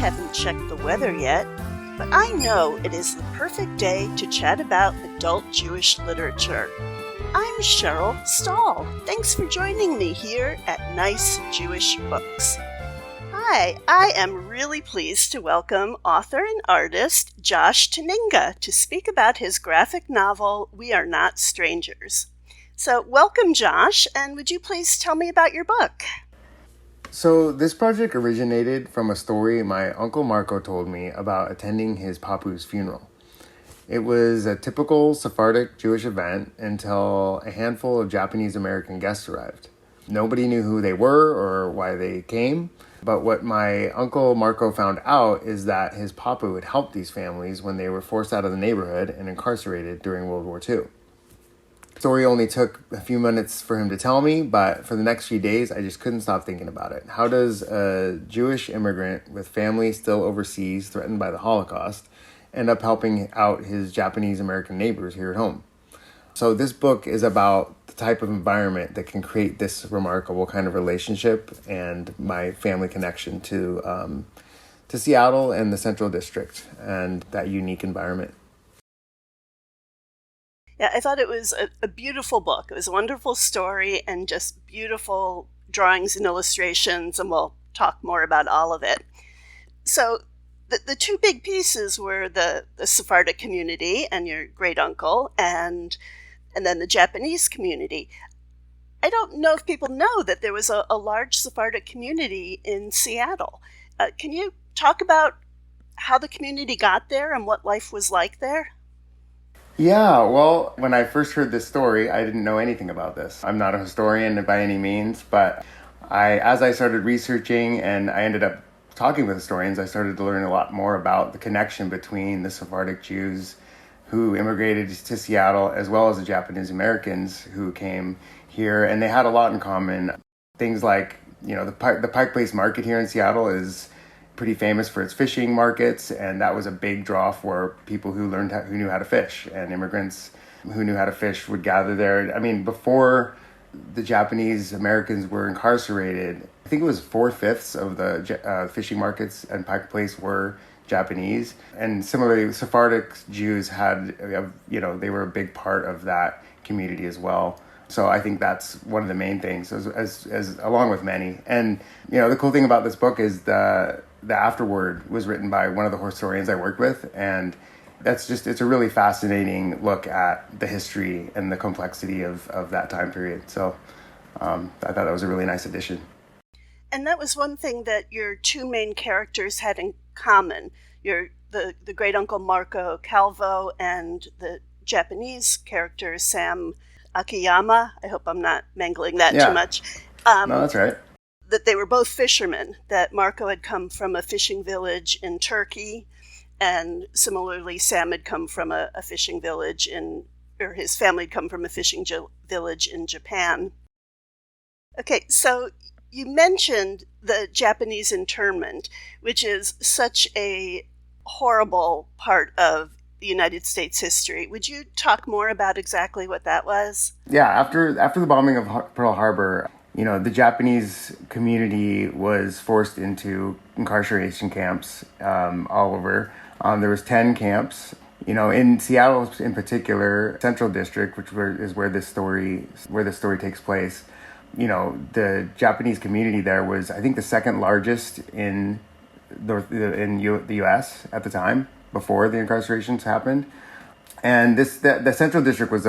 haven't checked the weather yet, but I know it is the perfect day to chat about adult Jewish literature. I'm Cheryl Stahl. Thanks for joining me here at Nice Jewish Books. Hi, I am really pleased to welcome author and artist Josh Tuininga to speak about his graphic novel, We Are Not Strangers. So welcome, Josh, and would you please tell me about your book? So this project originated from a story my uncle Marco told me about attending his papu's funeral. It was a typical Sephardic Jewish event until a handful of Japanese American guests arrived. Nobody knew who they were or why they came, but what my uncle Marco found out is that his papu had helped these families when they were forced out of the neighborhood and incarcerated during World War II. The story only took a few minutes for him to tell me, but for the next few days, I just couldn't stop thinking about it. How does a Jewish immigrant with family still overseas threatened by the Holocaust end up helping out his Japanese American neighbors here at home? So this book is about the type of environment that can create this remarkable kind of relationship and my family connection to Seattle and the Central District and that unique environment. Yeah, I thought it was a beautiful book. It was a wonderful story and just beautiful drawings and illustrations, and we'll talk more about all of it. So the two big pieces were the Sephardic community and your great uncle, and then the Japanese community. I don't know if people know that there was a large Sephardic community in Seattle. Can you talk about how the community got there and what life was like there? Yeah, well, when I first heard this story, I didn't know anything about this. I'm not a historian by any means, but as I started researching and I ended up talking with historians, I started to learn a lot more about the connection between the Sephardic Jews who immigrated to Seattle as well as the Japanese Americans who came here, and they had a lot in common. Things like, the Pike Place Market here in Seattle is pretty famous for its fishing markets, and that was a big draw for people who knew how to fish, and immigrants who knew how to fish would gather there. I mean, before the Japanese Americans were incarcerated, I think it was 4/5 of the fishing markets and Pike Place were Japanese, and similarly, Sephardic Jews had, they were a big part of that community as well. So I think that's one of the main things, as along with many. And the cool thing about this book is the afterword was written by one of the historians I worked with, and it's a really fascinating look at the history and the complexity of that time period. So I thought that was a really nice addition. And that was one thing that your two main characters had in common. The great uncle Marco Calvo and the Japanese character Sam Akiyama. I hope I'm not mangling that too much. No, that's right. That they were both fishermen, that Marco had come from a fishing village in Turkey, and similarly Sam had come from a fishing village his family had come from a fishing village in Japan. Okay, so you mentioned the Japanese internment, which is such a horrible part of the United States history. Would you talk more about exactly what that was? Yeah, after the bombing of Pearl Harbor, the Japanese community was forced into incarceration camps all over. There was 10 camps. In Seattle in particular, Central District, is where this story takes place. The Japanese community there was, I think, the second largest in the U.S. at the time before the incarcerations happened. And the Central District was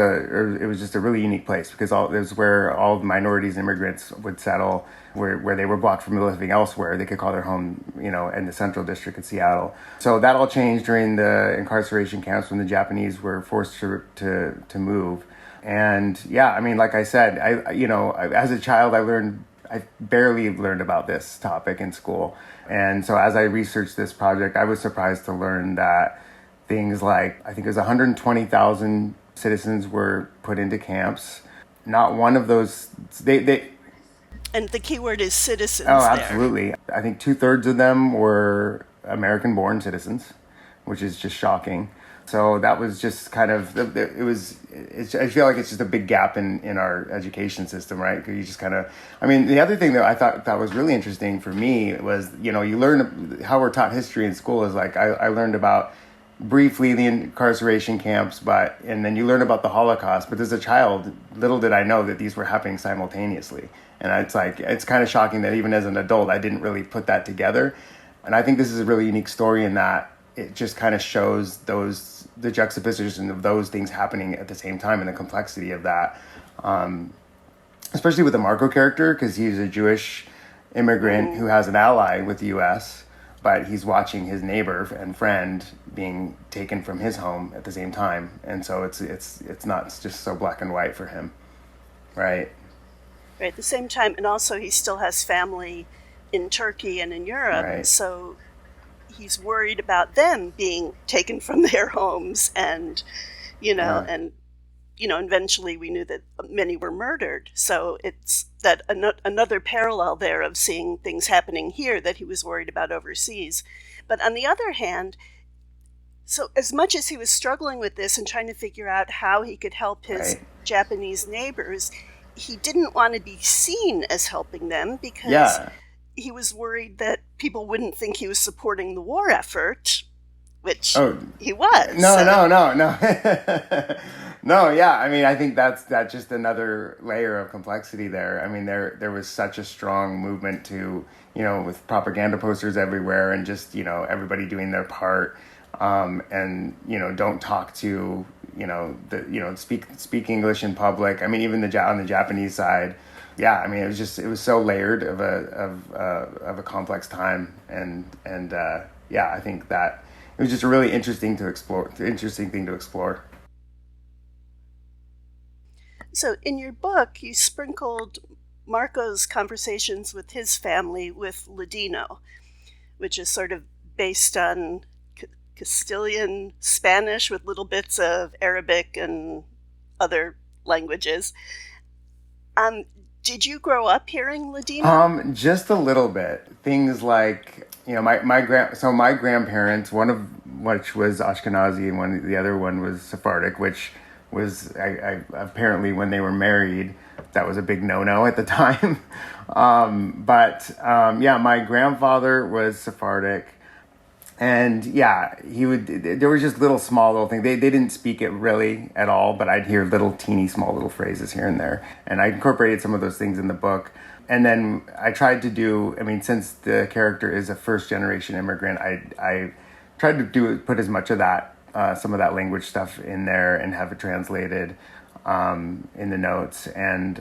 just a really unique place because it was where all the minorities and immigrants would settle, where they were blocked from living elsewhere. They could call their home, in the Central District in Seattle. So that all changed during the incarceration camps when the Japanese were forced to move. And yeah, I mean, like I said, as a child, I barely learned about this topic in school. And so as I researched this project, I was surprised to learn that things like, I think it was 120,000 citizens were put into camps. Not one of those, And the key word is citizens. Oh, absolutely. I think 2/3 of them were American-born citizens, which is just shocking. So that was just kind of, I feel like it's just a big gap in our education system, right? Because you just kind of, I mean, the other thing that I thought that was really interesting for me was, you know, you learn how we're taught history in school is like, I learned about briefly the incarceration camps, and then you learn about the Holocaust, but as a child, little did I know that these were happening simultaneously. And it's like, it's kind of shocking that even as an adult, I didn't really put that together. And I think this is a really unique story in that it just kind of shows the juxtaposition of those things happening at the same time and the complexity of that. Especially with the Marco character, because he's a Jewish immigrant who has an ally with the U.S., but he's watching his neighbor and friend being taken from his home at the same time. And so it's not just so black and white for him, right? Right, at the same time, and also he still has family in Turkey and in Europe, Right. so he's worried about them being taken from their homes, and eventually we knew that many were murdered. So it's that another parallel there of seeing things happening here that he was worried about overseas. But on the other hand, so as much as he was struggling with this and trying to figure out how he could help his Right. Japanese neighbors, he didn't want to be seen as helping them because Yeah. he was worried that people wouldn't think he was supporting the war effort, which Oh, he was. no, no, no, no. No, yeah. I mean, I think that's just another layer of complexity there. I mean, there was such a strong movement to, with propaganda posters everywhere and just, everybody doing their part. And, don't talk to, speak English in public. I mean, even on the Japanese side, yeah. I mean, it was so layered of a complex time. And yeah, I think that it was just a really interesting thing to explore. So in your book, you sprinkled Marco's conversations with his family with Ladino, which is sort of based on Castilian Spanish with little bits of Arabic and other languages. Did you grow up hearing Ladino? Just a little bit. Things like, my grandparents, one of which was Ashkenazi and the other one was Sephardic, which was apparently when they were married, that was a big no-no at the time. Yeah, my grandfather was Sephardic. And yeah, there was just small little things. They didn't speak it really at all, but I'd hear small little phrases here and there. And I incorporated some of those things in the book. And then I tried to since the character is a first generation immigrant, I tried to put as much of that, some of that language stuff in there and have it translated in the notes. And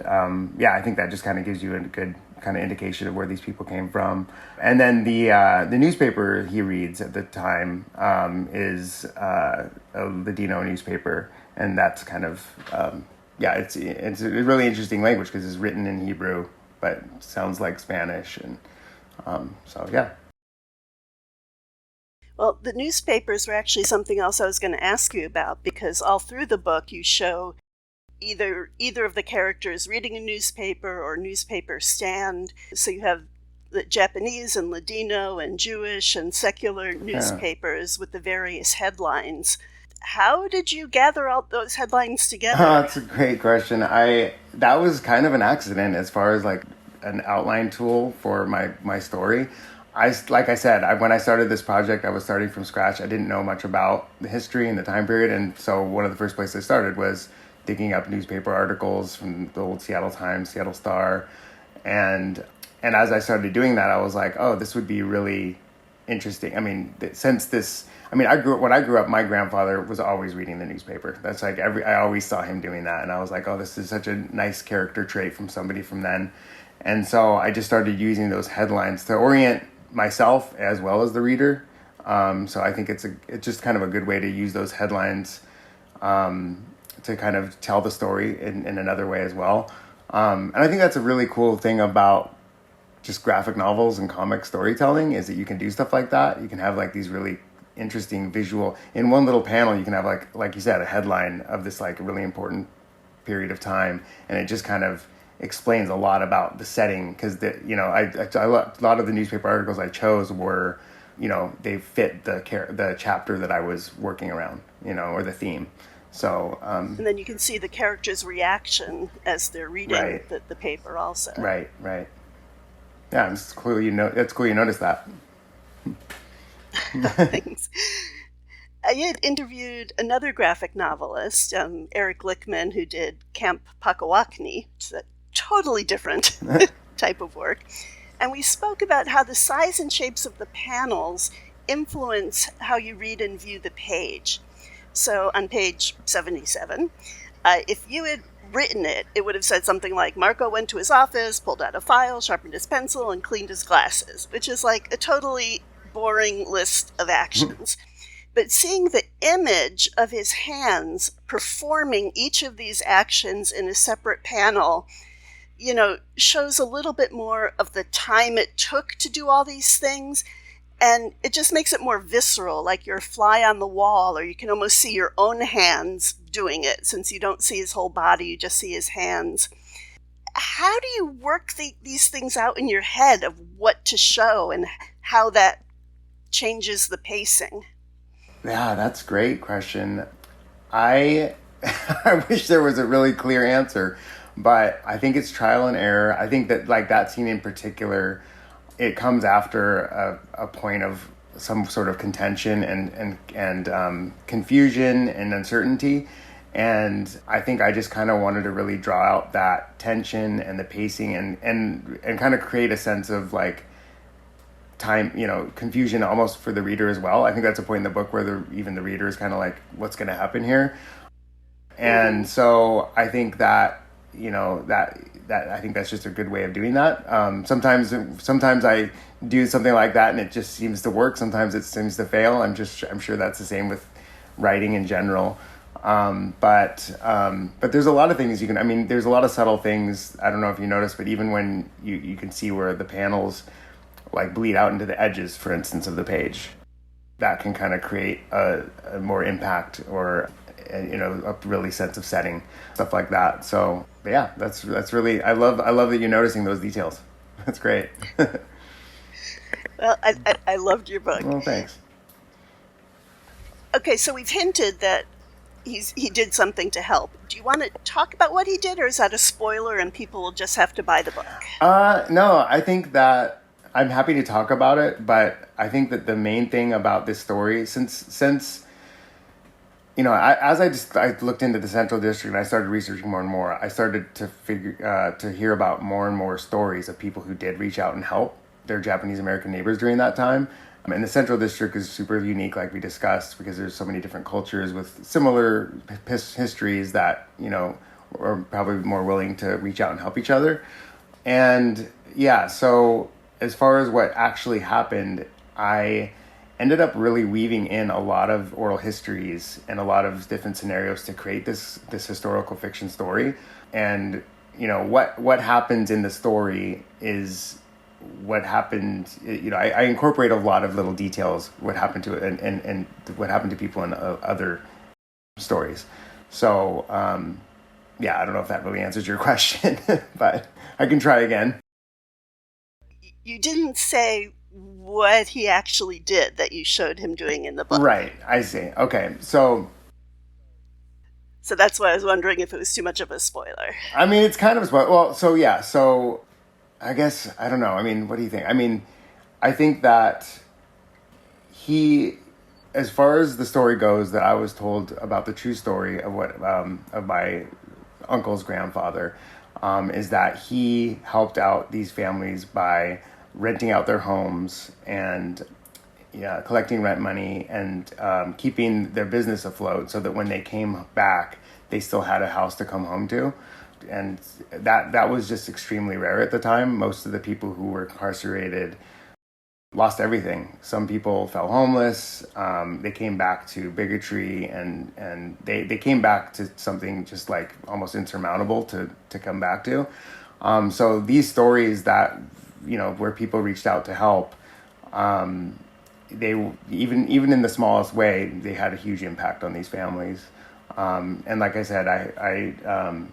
yeah, I think that just kind of gives you a good kind of indication of where these people came from. And then the newspaper he reads at the time is a Ladino newspaper, and that's kind of yeah, it's a really interesting language because it's written in Hebrew but sounds like Spanish, and so yeah. Well, the newspapers were actually something else I was going to ask you about, because all through the book you show either of the characters reading a newspaper or newspaper stand. So you have the Japanese and Ladino and Jewish and secular newspapers with the various headlines. How did you gather all those headlines together? That's a great question. That was kind of an accident as far as like an outline tool for my story. Like I said, when I started this project, I was starting from scratch. I didn't know much about the history and the time period, and so one of the first places I started was digging up newspaper articles from the old Seattle Times, Seattle Star, and as I started doing that, I was like, oh, this would be really interesting. I mean, when I grew up, my grandfather was always reading the newspaper. That's like I always saw him doing that, and I was like, oh, this is such a nice character trait from somebody from then. And so I just started using those headlines to orient myself as well as the reader. So I think it's just kind of a good way to use those headlines to kind of tell the story in another way as well. And I think that's a really cool thing about just graphic novels and comic storytelling, is that you can do stuff like that. You can have like these really interesting visual, in one little panel, you can have like you said, a headline of this like really important period of time. And it just kind of explains a lot about the setting, because a lot of the newspaper articles I chose were they fit the chapter that I was working around, or the theme. So, and then you can see the characters' reaction as they're reading right, the paper also. right. Yeah, it's cool. It's cool you noticed that. Thanks. I had interviewed another graphic novelist, Eric Lickman, who did Camp Pakawakni, which is a totally different type of work. And we spoke about how the size and shapes of the panels influence how you read and view the page. So on page 77, if you had written it, it would have said something like, Marco went to his office, pulled out a file, sharpened his pencil, and cleaned his glasses, which is like a totally boring list of actions. But seeing the image of his hands performing each of these actions in a separate panel, shows a little bit more of the time it took to do all these things. And it just makes it more visceral, like you're a fly on the wall, or you can almost see your own hands doing it. Since you don't see his whole body, you just see his hands. How do you work these things out in your head of what to show and how that changes the pacing? Yeah, that's a great question. I I wish there was a really clear answer, but I think it's trial and error. I think that like that scene in particular, it comes after a point of some sort of contention and confusion and uncertainty. And I think I just kind of wanted to really draw out that tension and the pacing and kind of create a sense of like time, confusion almost for the reader as well. I think that's a point in the book where even the reader is kind of like, what's going to happen here? And so I think that, that I think that's just a good way of doing that. Sometimes I do something like that and it just seems to work. Sometimes it seems to fail. I'm sure that's the same with writing in general. But there's a lot of things there's a lot of subtle things. I don't know if you noticed, but even when you can see where the panels like bleed out into the edges, for instance, of the page, that can kind of create a more impact or a really sense of setting, stuff like that. So yeah, that's really, I love that you're noticing those details. That's great. Well, I loved your book. Well, thanks. Okay, so we've hinted that he did something to help. Do you want to talk about what he did, or is that a spoiler and people will just have to buy the book? No, I think that I'm happy to talk about it, but I think that the main thing about this story, since I looked into the Central District and I started researching more and more, I started to hear about more and more stories of people who did reach out and help their Japanese American neighbors during that time. And the Central District is super unique, like we discussed, because there's so many different cultures with similar histories that, are probably more willing to reach out and help each other. And yeah, so as far as what actually happened, I ended up really weaving in a lot of oral histories and a lot of different scenarios to create this historical fiction story. And, what happens in the story is what happened. I incorporate a lot of little details, what happened to it and what happened to people in other stories. So, yeah, I don't know if that really answers your question, but I can try again. You didn't say what he actually did that you showed him doing in the book. Right, I see. Okay, so that's why I was wondering if it was too much of a spoiler. It's kind of a spoiler. Well, so yeah, so I guess, I don't know. What do you think? I think that as far as the story goes, that I was told about the true story of what of my uncle's grandfather, is that he helped out these families by renting out their homes and collecting rent money and keeping their business afloat so that when they came back, they still had a house to come home to. And that was just extremely rare at the time. Most of the people who were incarcerated lost everything. Some people fell homeless. They came back to bigotry and they came back to something just like almost insurmountable to come back to. So these stories that, where people reached out to help, they even in the smallest way, they had a huge impact on these families. And like I said, I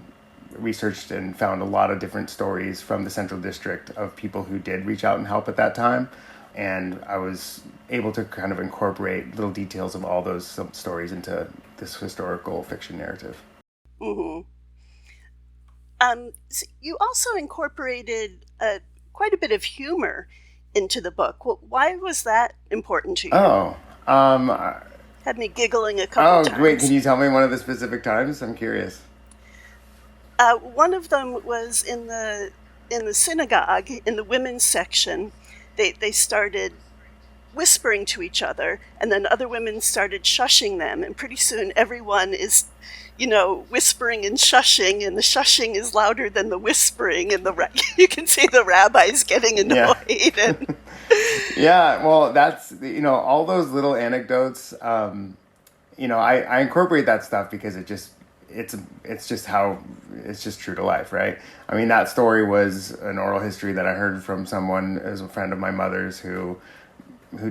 researched and found a lot of different stories from the Central District of people who did reach out and help at that time. and I was able to kind of incorporate little details of all those stories into this historical fiction narrative. Mm-hmm. So you also incorporated quite a bit of humor into the book. Well, why was that important to you? Oh, Had me giggling a couple times. Wait, can you tell me one of the specific times? I'm curious. One of them was in the synagogue, in the women's section. They started whispering to each other, and then other women started shushing them, and pretty soon everyone is, whispering and shushing, and the shushing is louder than the whispering, and you can see the rabbis getting annoyed. Yeah. And Yeah, well, that's, all those little anecdotes, I incorporate that stuff because it's just true to life, right? I mean, that story was an oral history that I heard from someone, as a friend of my mother's, who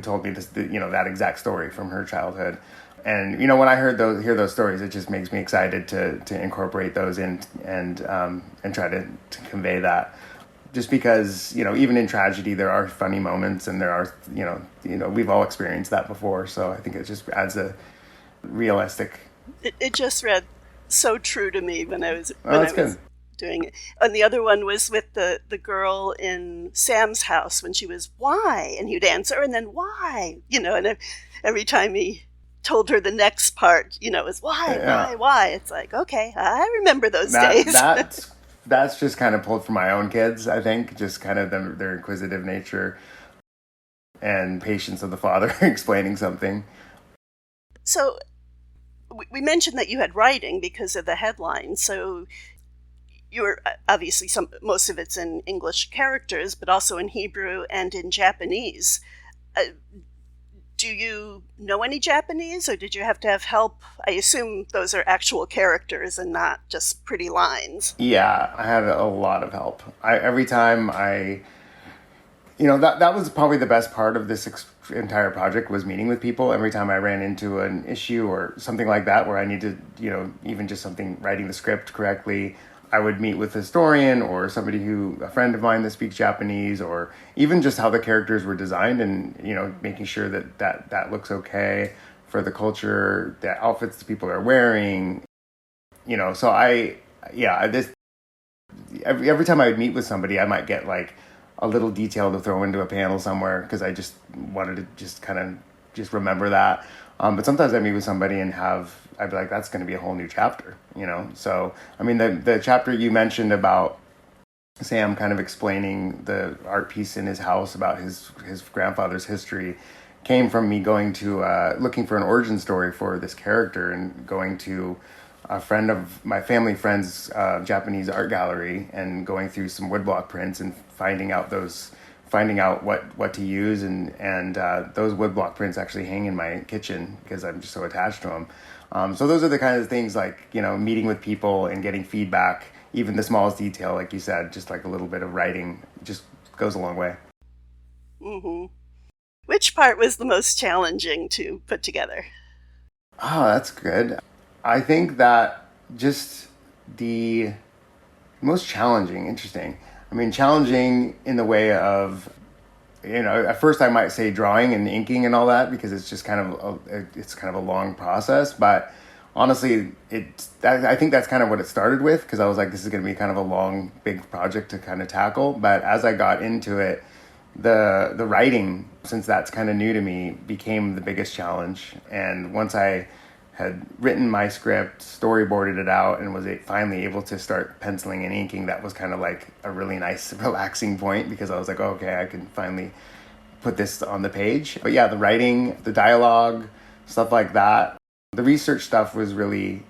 told me this, that exact story from her childhood. And, when I hear those stories, it just makes me excited to incorporate those in and try to convey that. Just because, even in tragedy, there are funny moments, and there are, we've all experienced that before. So I think it just adds a realistic. it just read so true to me when I was Good. doing it. And the other one was with the girl in Sam's house when she was, "Why?" And he'd answer, and then, "Why?" And every time he told her the next part, is why, Yeah. why? It's like, okay, I remember those days. That's just kind of pulled from my own kids, I think, just kind of their inquisitive nature and patience of the father explaining something. So we mentioned that you had writing because of the headline. So you're obviously most of it's in English characters, but also in Hebrew and in Japanese. Do you know any Japanese, or did you have to have help? I assume those are actual characters and not just pretty lines. Yeah, I had a lot of help. Every time that was probably the best part of this entire project, was meeting with people. Every time I ran into an issue or something like that where I needed, even just something, writing the script correctly, I would meet with a historian or a friend of mine that speaks Japanese, or even just how the characters were designed, and, making sure that looks okay for the culture, the outfits the people are wearing, so every time I would meet with somebody, I might get like a little detail to throw into a panel somewhere, because I just wanted to just kind of just remember that. But sometimes I meet with somebody and I'd be like, that's going to be a whole new chapter, So, I mean, the chapter you mentioned about Sam kind of explaining the art piece in his house about his grandfather's history came from me going to, looking for an origin story for this character, and going to a friend of my family friend's Japanese art gallery, and going through some woodblock prints and finding out what to use, and those woodblock prints actually hang in my kitchen because I'm just so attached to them. So those are the kinds of things, like, meeting with people and getting feedback, even the smallest detail, like you said, just like a little bit of writing just goes a long way. Mm-hmm. Which part was the most challenging to put together? Oh, that's good. I think that just the most challenging, interesting. I mean, challenging in the way of, at first I might say drawing and inking and all that, because it's just kind of a long process. But honestly, I think that's kind of what it started with, because I was like, this is going to be kind of a long, big project to kind of tackle. But as I got into it, the writing, since that's kind of new to me, became the biggest challenge. And once I had written my script, storyboarded it out, and was finally able to start penciling and inking, that was kind of like a really nice, relaxing point, because I was like, oh, okay, I can finally put this on the page. But yeah, the writing, the dialogue, stuff like that. The research stuff was really,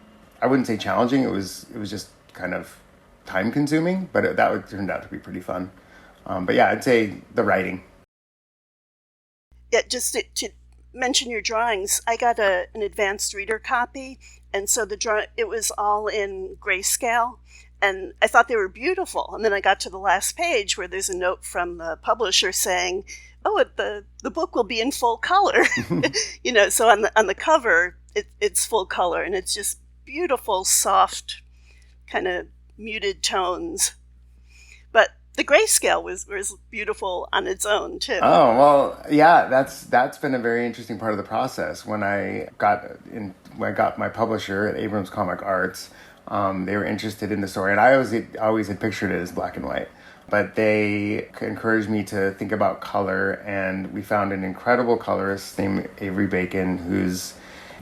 I wouldn't say challenging. It was just kind of time consuming, but that turned out to be pretty fun. But yeah, I'd say the writing. Yeah, just to mention your drawings, I got an advanced reader copy, and so it was all in grayscale, and I thought they were beautiful. And then I got to the last page where there's a note from the publisher saying, "Oh, the book will be in full color." So on the cover, it's full color, and it's just beautiful, soft, kind of muted tones. But The grayscale was beautiful on its own too. Oh, well, yeah, that's been a very interesting part of the process. When I got my publisher at Abrams Comic Arts, they were interested in the story, and I always had pictured it as black and white. But they encouraged me to think about color, and we found an incredible colorist named Avery Bacon,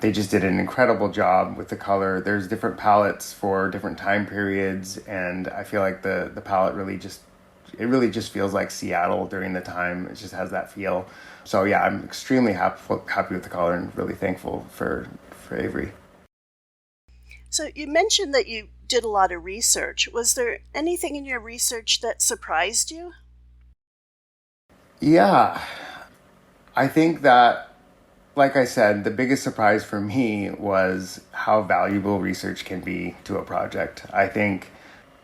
they just did an incredible job with the color. There's different palettes for different time periods, and I feel like the palette really just feels like Seattle during the time. It just has that feel. So yeah, I'm extremely happy with the color and really thankful for Avery. So you mentioned that you did a lot of research. Was there anything in your research that surprised you? Yeah, I think that, like I said, the biggest surprise for me was how valuable research can be to a project. I think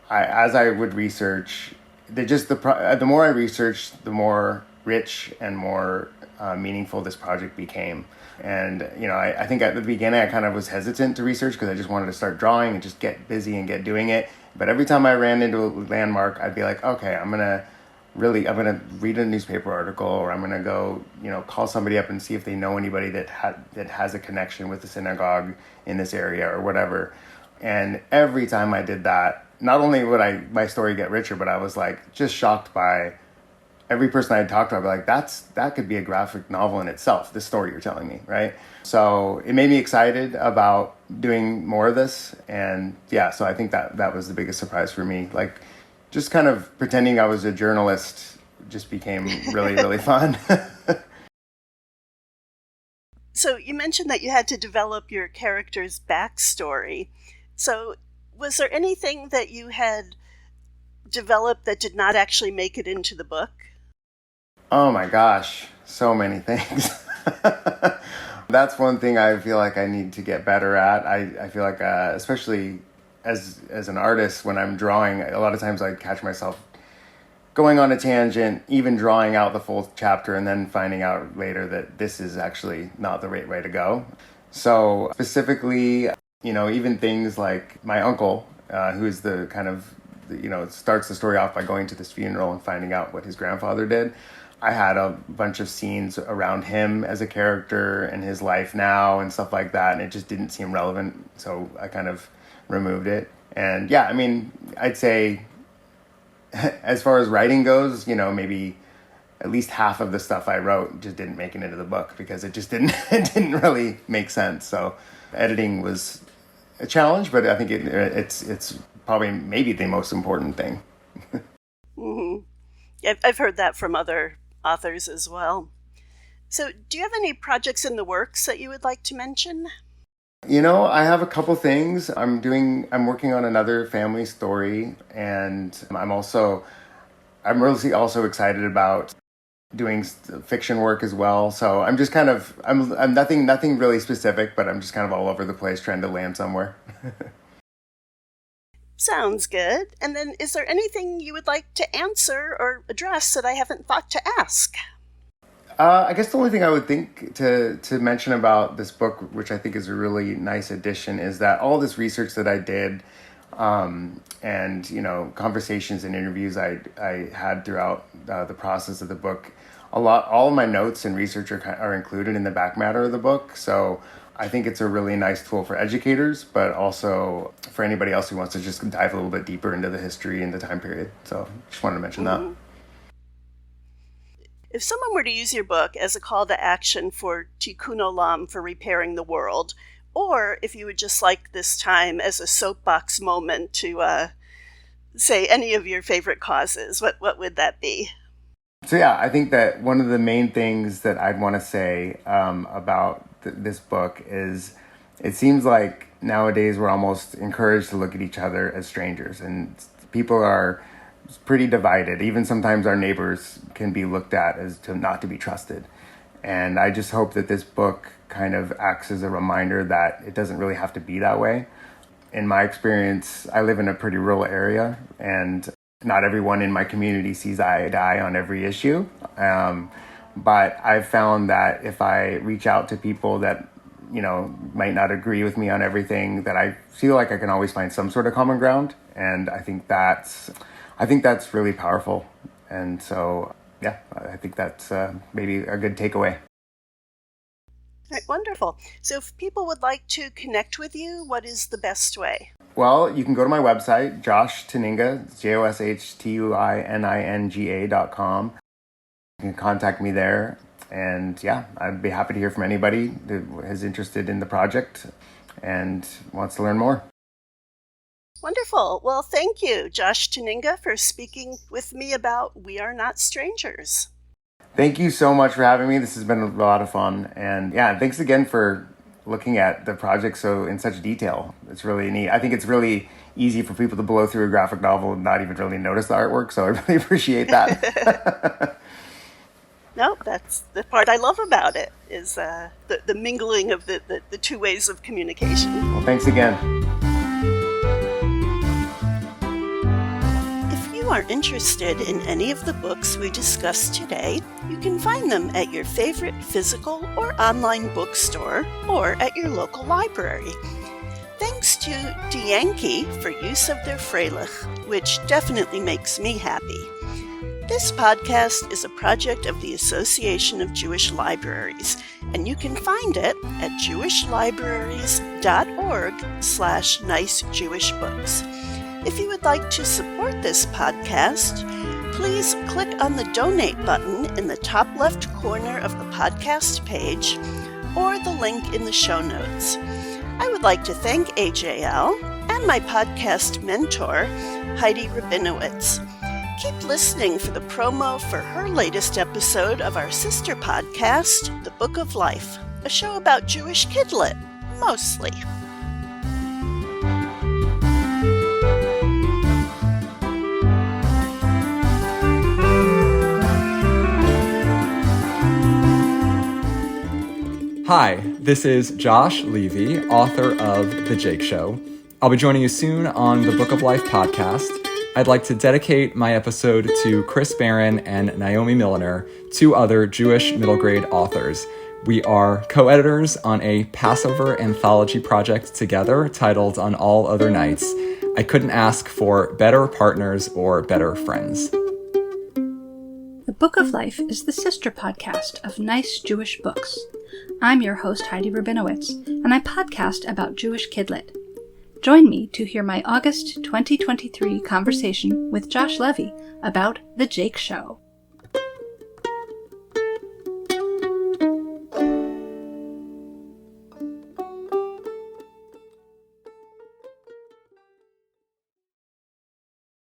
as I would research, the more I researched, the more rich and more meaningful this project became. And I think at the beginning I kind of was hesitant to research because I just wanted to start drawing and just get busy and get doing it. But every time I ran into a landmark, I'd be like, okay, I'm gonna read a newspaper article, or I'm gonna go call somebody up and see if they know anybody that has a connection with the synagogue in this area or whatever. And every time I did that, not only would my story get richer, but I was like just shocked by every person I talked to. I'd be like, that could be a graphic novel in itself, this story you're telling me, right? So it made me excited about doing more of this. And yeah, so I think that was the biggest surprise for me. Like, just kind of pretending I was a journalist just became really, really fun. So you mentioned that you had to develop your character's backstory. So was there anything that you had developed that did not actually make it into the book? Oh my gosh, so many things. That's one thing I feel like I need to get better at. I feel like, especially as an artist, when I'm drawing, a lot of times I catch myself going on a tangent, even drawing out the full chapter, and then finding out later that this is actually not the right way to go. So specifically, even things like my uncle, who is the kind of, starts the story off by going to this funeral and finding out what his grandfather did. I had a bunch of scenes around him as a character and his life now and stuff like that, and it just didn't seem relevant, so I kind of removed it. And yeah, I mean, I'd say as far as writing goes, maybe at least half of the stuff I wrote just didn't make it into the book because it just didn't it didn't really make sense. So editing was a challenge, but I think it's probably maybe the most important thing. Mm-hmm. Yeah, I've heard that from other authors as well. So do you have any projects in the works that you would like to mention? I have a couple things. I'm working on another family story, and I'm really also excited about doing fiction work as well. So I'm just I'm nothing really specific, but I'm just kind of all over the place trying to land somewhere. Sounds good. And then is there anything you would like to answer or address that I haven't thought to ask? I guess the only thing I would think to mention about this book, which I think is a really nice addition, is that all this research that I did, and conversations and interviews I had throughout the process of the book, all of my notes and research are included in the back matter of the book. So I think it's a really nice tool for educators, but also for anybody else who wants to just dive a little bit deeper into the history and the time period. So just wanted to mention that. If someone were to use your book as a call to action for tikkun olam, for repairing the world, or if you would just like this time as a soapbox moment to say any of your favorite causes, what would that be? So yeah, I think that one of the main things that I'd want to say about this book is it seems like nowadays we're almost encouraged to look at each other as strangers, and people are pretty divided. Even sometimes our neighbors can be looked at as not to be trusted. And I just hope that this book kind of acts as a reminder that it doesn't really have to be that way. In my experience, I live in a pretty rural area, and not everyone in my community sees eye to eye on every issue. But I've found that if I reach out to people that, might not agree with me on everything, that I feel like I can always find some sort of common ground. And I think that's I think that's really powerful. And so, yeah, I think that's maybe a good takeaway. Right, wonderful. So if people would like to connect with you, what is the best way? Well, you can go to my website, Josh Tuininga, JoshTuininga.com. You can contact me there. And yeah, I'd be happy to hear from anybody that is interested in the project and wants to learn more. Wonderful. Well, thank you, Josh Tuininga, for speaking with me about We Are Not Strangers. Thank you so much for having me. This has been a lot of fun. And yeah, thanks again for looking at the project in such detail. It's really neat. I think it's really easy for people to blow through a graphic novel and not even really notice the artwork. So I really appreciate that. No, that's the part I love about it, is the mingling of the two ways of communication. Well, thanks again. If you are interested in any of the books we discussed today, you can find them at your favorite physical or online bookstore or at your local library. Thanks to Yankee for use of their Freilich, which definitely makes me happy. This podcast is a project of the Association of Jewish Libraries, and you can find it at jewishlibraries.org/nicejewishbooks. If you would like to support this podcast, please click on the donate button in the top left corner of the podcast page or the link in the show notes. I would like to thank AJL and my podcast mentor, Heidi Rabinowitz. Keep listening for the promo for her latest episode of our sister podcast, The Book of Life, a show about Jewish kidlit, mostly. Hi, this is Josh Levy, author of The Jake Show. I'll be joining you soon on the Book of Life podcast. I'd like to dedicate my episode to Chris Barron and Naomi Milliner, two other Jewish middle grade authors. We are co-editors on a Passover anthology project together titled On All Other Nights. I couldn't ask for better partners or better friends. The Book of Life is the sister podcast of Nice Jewish Books. I'm your host, Heidi Rabinowitz, and I podcast about Jewish kidlit. Join me to hear my August 2023 conversation with Josh Levy about The Jake Show.